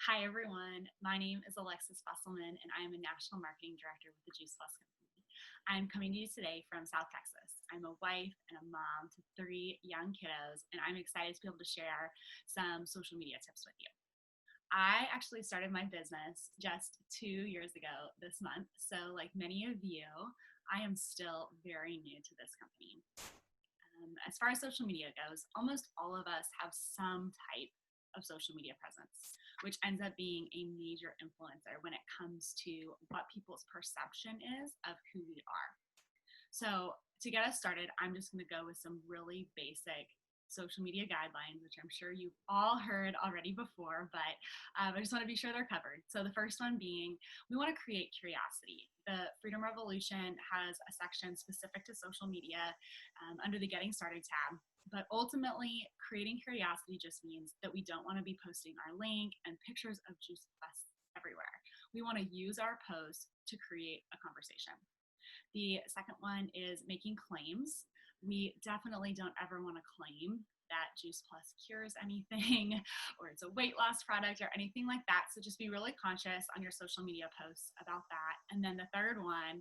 Hi, everyone. My name is Alexis Busselman, and I am a National Marketing Director with the Juice Plus Company. I'm coming to you today from South Texas. I'm a wife and a mom to 3 young kiddos, and I'm excited to be able to share some social media tips with you. I actually started my business just 2 years ago this month. So, like many of you, I am still very new to this company. As far as social media goes, almost all of us have some type of social media presence, which ends up being a major influencer when it comes to what people's perception is of who we are. So to get us started, I'm just going to go with some really basic social media guidelines, which I'm sure you've all heard already before, but I just want to be sure they're covered. So the first one being, we want to create curiosity. The Freedom Revolution has a section specific to social media under the Getting Started tab. But ultimately, creating curiosity just means that we don't want to be posting our link and pictures of Juice Plus everywhere. We want to use our posts to create a conversation. The second one is making claims. We definitely don't ever want to claim that Juice Plus cures anything or it's a weight loss product or anything like that. So just be really conscious on your social media posts about that. And then the third one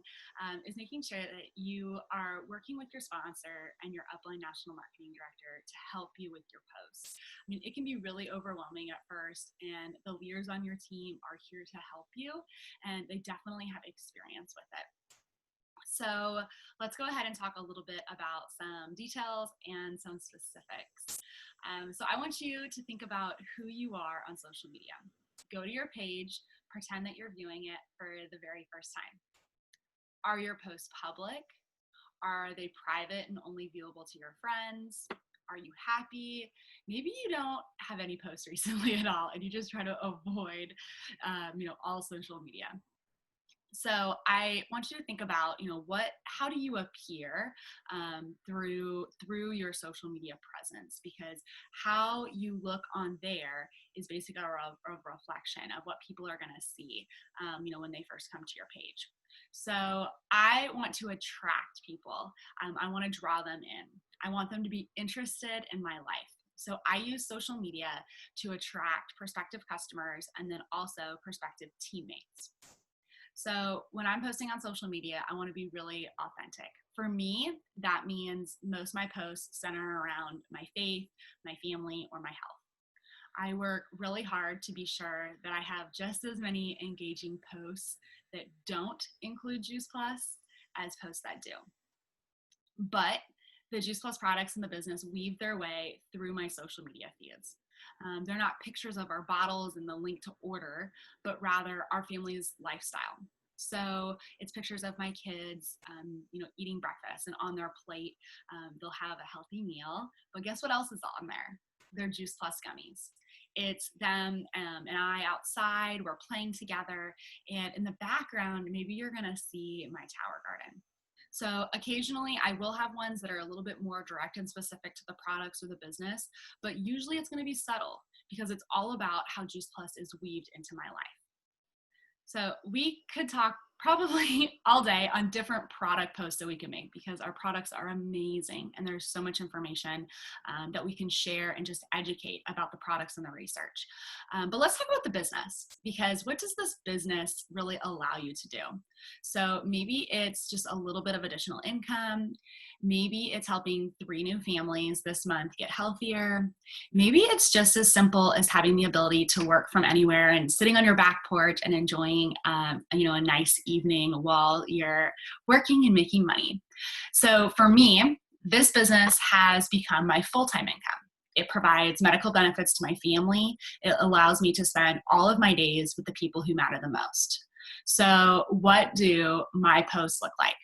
is making sure that you are working with your sponsor and your upline national marketing director to help you with your posts. I mean, it can be really overwhelming at first, and the leaders on your team are here to help you, and they definitely have experience with it. So let's go ahead and talk a little bit about some details and some specifics. So I want you to think about who you are on social media. Go to your page, pretend that you're viewing it for the very first time. Are your posts public? Are they private and only viewable to your friends? Are you happy? Maybe you don't have any posts recently at all, and you just try to avoid, all social media. So I want you to think about, how do you appear through your social media presence? Because how you look on there is basically a reflection of what people are going to see, when they first come to your page. So I want to attract people. I want to draw them in. I want them to be interested in my life. So I use social media to attract prospective customers and then also prospective teammates. So when I'm posting on social media, I want to be really authentic. For me, that means most of my posts center around my faith, my family, or my health. I work really hard to be sure that I have just as many engaging posts that don't include Juice Plus as posts that do. But the Juice Plus products in the business weave their way through my social media feeds. They're not pictures of our bottles and the link to order, but rather our family's lifestyle. So it's pictures of my kids, eating breakfast, and on their plate, they'll have a healthy meal. But guess what else is on there? They're Juice Plus gummies. It's them and I outside, we're playing together, and in the background, maybe you're gonna see my tower garden. So occasionally I will have ones that are a little bit more direct and specific to the products or the business, but usually it's going to be subtle because it's all about how Juice Plus is weaved into my life. So we could talk probably all day on different product posts that we can make because our products are amazing and there's so much information that we can share and just educate about the products and the research. But let's talk about the business, because what does this business really allow you to do? So maybe it's just a little bit of additional income. Maybe it's helping 3 new families this month get healthier. Maybe it's just as simple as having the ability to work from anywhere and sitting on your back porch and enjoying, a nice evening while you're working and making money. So for me, this business has become my full-time income. It provides medical benefits to my family. It allows me to spend all of my days with the people who matter the most. So what do my posts look like?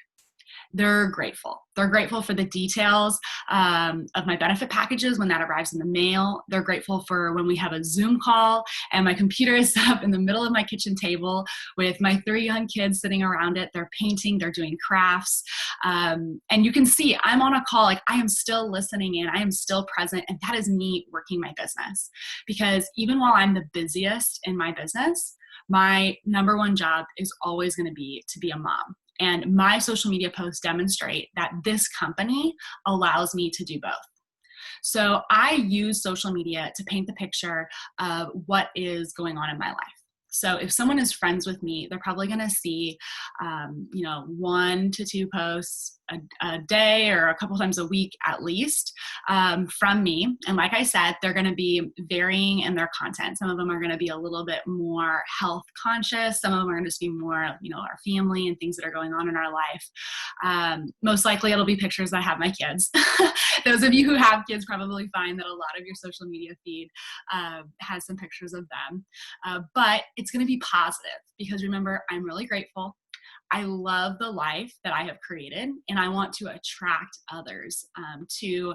They're grateful. They're grateful for the details of my benefit packages when that arrives in the mail. They're grateful for when we have a Zoom call and my computer is set up in the middle of my kitchen table with my 3 young kids sitting around it. They're painting, they're doing crafts. And you can see I'm on a call, like I am still listening in, I am still present, and that is me working my business. Because even while I'm the busiest in my business, my number one job is always going to be a mom. And my social media posts demonstrate that this company allows me to do both. So I use social media to paint the picture of what is going on in my life. So if someone is friends with me, they're probably going to see, 1 to 2 posts a day or a couple times a week at least from me. And like I said, they're going to be varying in their content. Some of them are going to be a little bit more health conscious. Some of them are going to just be more, our family and things that are going on in our life. Most likely it'll be pictures that have my kids. Those of you who have kids probably find that a lot of your social media feed has some pictures of them. But it's going to be positive because remember, I'm really grateful. I love the life that I have created, and I want to attract others to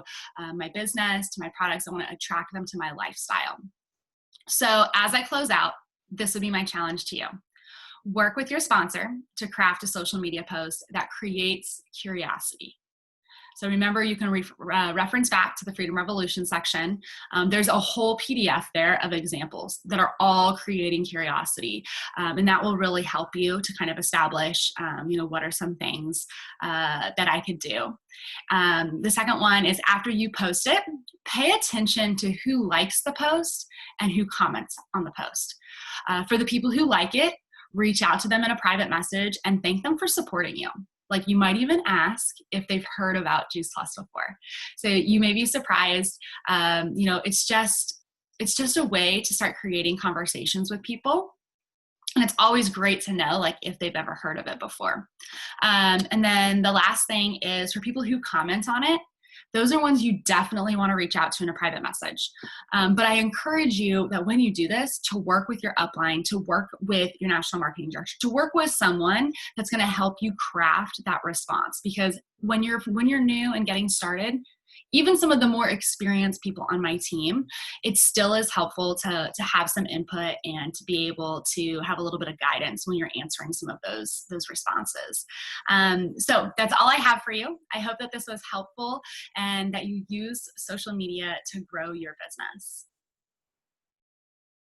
my business, to my products. I want to attract them to my lifestyle. So as I close out, this would be my challenge to you. Work with your sponsor to craft a social media post that creates curiosity. So remember, you can reference back to the Freedom Revolution section. There's a whole PDF there of examples that are all creating curiosity. And that will really help you to kind of establish, what are some things that I could do. The second one is after you post it, pay attention to who likes the post and who comments on the post. For the people who like it, reach out to them in a private message and thank them for supporting you. Like you might even ask if they've heard about Juice Plus before. So you may be surprised. It's just a way to start creating conversations with people. And it's always great to know like if they've ever heard of it before. And then the last thing is for people who comment on it, those are ones you definitely want to reach out to in a private message. But I encourage you that when you do this, to work with your upline, to work with your national marketing director, to work with someone that's going to help you craft that response. Because when you're new and getting started, even some of the more experienced people on my team, it still is helpful to have some input and to be able to have a little bit of guidance when you're answering some of those responses. So that's all I have for you. I hope that this was helpful and that you use social media to grow your business.